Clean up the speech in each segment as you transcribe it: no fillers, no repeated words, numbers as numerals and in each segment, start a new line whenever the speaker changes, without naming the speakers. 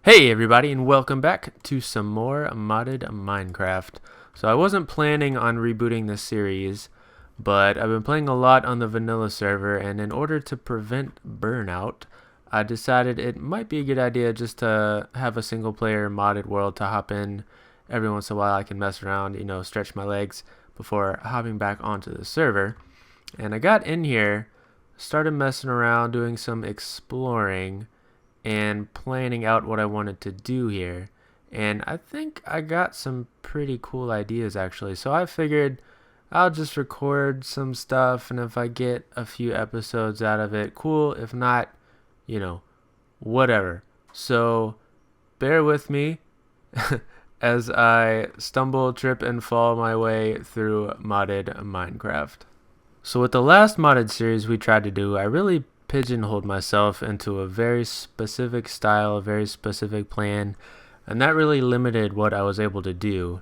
Hey everybody, and welcome back to some more modded Minecraft. So I wasn't planning on rebooting this series, but I've been playing a lot on the vanilla server, and in order to prevent burnout, I decided it might be a good idea just to have a single player modded world to hop in every once in a while. I can mess around, stretch my legs before hopping back onto the server. And I got in here, started messing around, doing some exploring and planning out what I wanted to do here. And I think I got some pretty cool ideas actually. So I figured I'll just record some stuff, and if I get a few episodes out of it, cool. If not, you know, whatever. So bear with me as I stumble, trip, and fall my way through modded Minecraft. So with the last modded series we tried to do, I really pigeonholed myself into a very specific style, a very specific plan, and that really limited what I was able to do.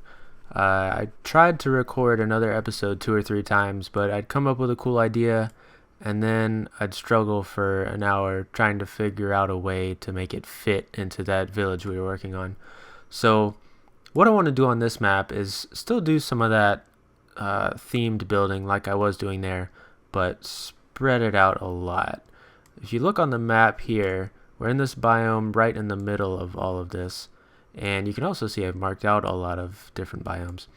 I tried to record another episode 2 or 3 times, but I'd come up with a cool idea, and then I'd struggle for an hour trying to figure out a way to make it fit into that village we were working on. So what I want to do on this map is still do some of that themed building like I was doing there, but spread it out a lot. If you look on the map here, we're in this biome right in the middle of all of this, and you can also see I've marked out a lot of different biomes.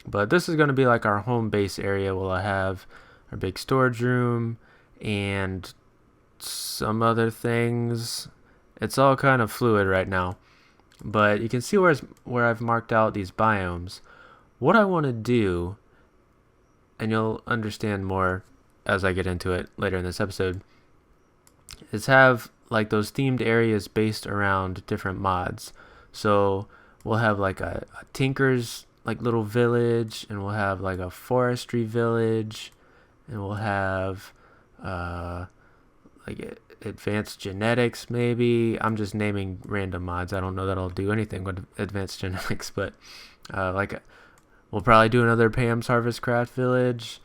But this is going to be like our home base area. We'll have our big storage room and some other things. It's all kind of fluid right now, but you can see where I've marked out these biomes. What I want to do, and you'll understand more as I get into it later in this episode, is have like those themed areas based around different mods. So we'll have like a tinker's like little village, and we'll have like a forestry village, and we'll have like advanced genetics maybe. I'm just naming random mods. I don't know that I'll do anything with advanced genetics, but like we'll probably do another Pam's Harvest Craft village,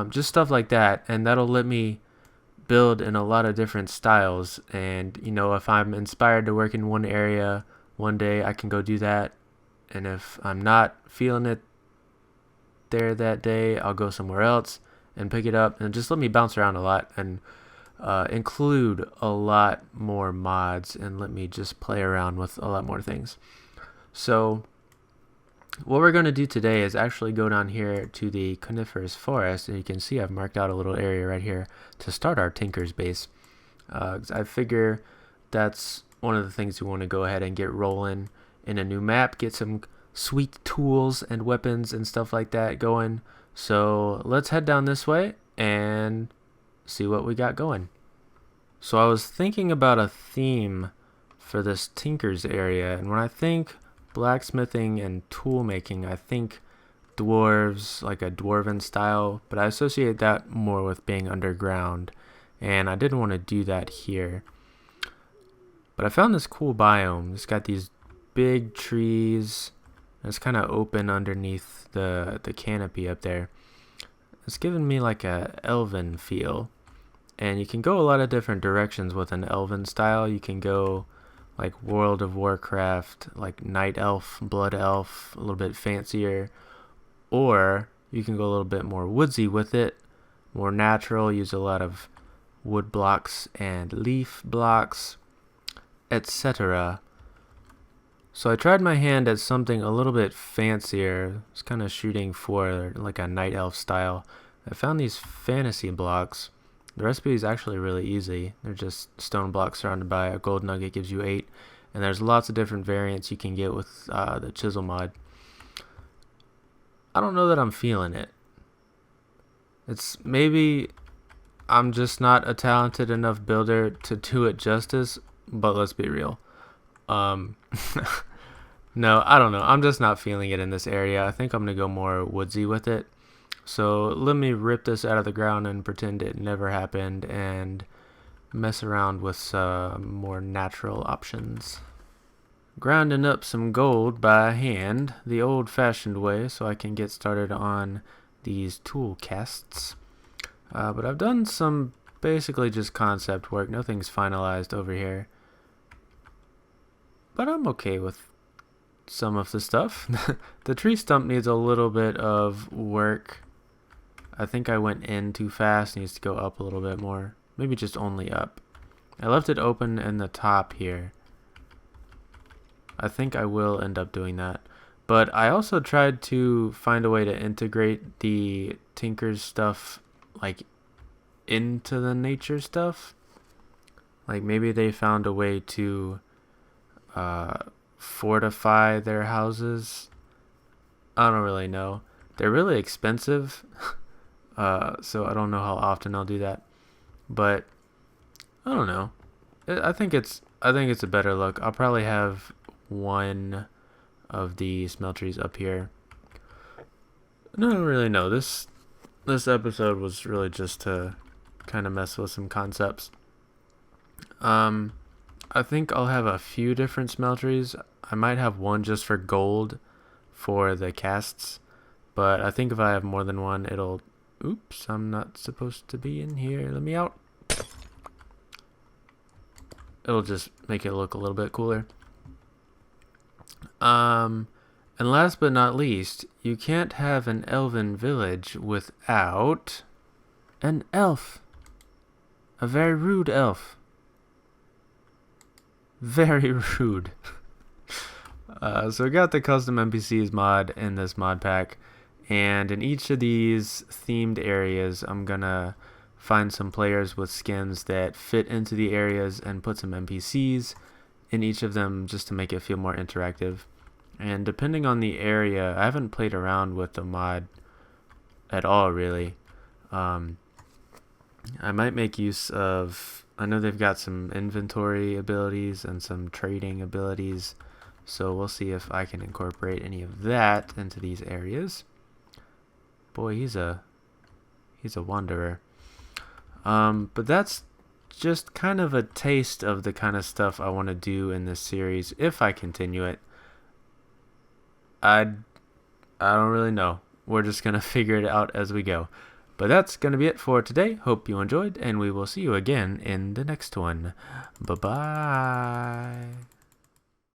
just stuff like that, and that'll let me build in a lot of different styles. And if I'm inspired to work in one area one day, I can go do that, and if I'm not feeling it there that day, I'll go somewhere else and pick it up, and just let me bounce around a lot and include a lot more mods and let me just play around with a lot more things. So what we're going to do today is actually go down here to the coniferous forest, and you can see I've marked out a little area right here to start our tinker's base. I figure that's one of the things we want to go ahead and get rolling in a new map, get some sweet tools and weapons and stuff like that going. So let's head down this way and see what we got going. So I was thinking about a theme for this tinker's area, and when I think blacksmithing and tool making, I think dwarves, like a dwarven style, but I associate that more with being underground, and I didn't want to do that here. But I found this cool biome. It's got these big trees, and it's kind of open underneath the canopy up there. It's giving me like a elven feel, and you can go a lot of different directions with an elven style. You can go like World of Warcraft, like Night Elf, Blood Elf, a little bit fancier. Or you can go a little bit more woodsy with it, more natural, use a lot of wood blocks and leaf blocks, etc. So I tried my hand at something a little bit fancier. I was kind of shooting for like a Night Elf style. I found these fantasy blocks. The recipe is actually really easy. They're just stone blocks surrounded by a gold nugget, gives you 8. And there's lots of different variants you can get with the chisel mod. I don't know that I'm feeling it. It's maybe I'm just not a talented enough builder to do it justice, but let's be real. No, I don't know. I'm just not feeling it in this area. I think I'm going to go more woodsy with it. So let me rip this out of the ground and pretend it never happened and mess around with some more natural options. Grinding up some gold by hand, the old-fashioned way, so I can get started on these tool casts. But I've done some basically just concept work. Nothing's finalized over here. but I'm okay with some of the stuff. The tree stump needs a little bit of work. I think I went in too fast. Needs to go up a little bit more. Maybe just only up. I left it open in the top here. I think I will end up doing that. But I also tried to find a way to integrate the Tinker's stuff like into the nature stuff. Like maybe they found a way to fortify their houses. I don't really know. They're really expensive. So I don't know how often I'll do that. But I don't know. I think it's a better look. I'll probably have one of the smelteries up here. I don't really know. This episode was really just to kind of mess with some concepts. I think I'll have a few different smelteries. I might have one just for gold for the casts, but I think if I have more than one, it'll... Oops, I'm not supposed to be in here. Let me out. It'll just make it look a little bit cooler. And last but not least, you can't have an elven village without an elf. A very rude elf. Very rude. So I got the custom NPCs mod in this mod pack, and in each of these themed areas I'm gonna find some players with skins that fit into the areas and put some NPCs in each of them just to make it feel more interactive. And depending on the area, I haven't played around with the mod at all really. I might make use of... I know they've got some inventory abilities and some trading abilities, so we'll see if I can incorporate any of that into these areas. Boy, he's a wanderer. But that's just kind of a taste of the kind of stuff I want to do in this series if I continue it. I don't really know. We're just gonna figure it out as we go. But that's going to be it for today. Hope you enjoyed, and we will see you again in the next one. Bye-bye.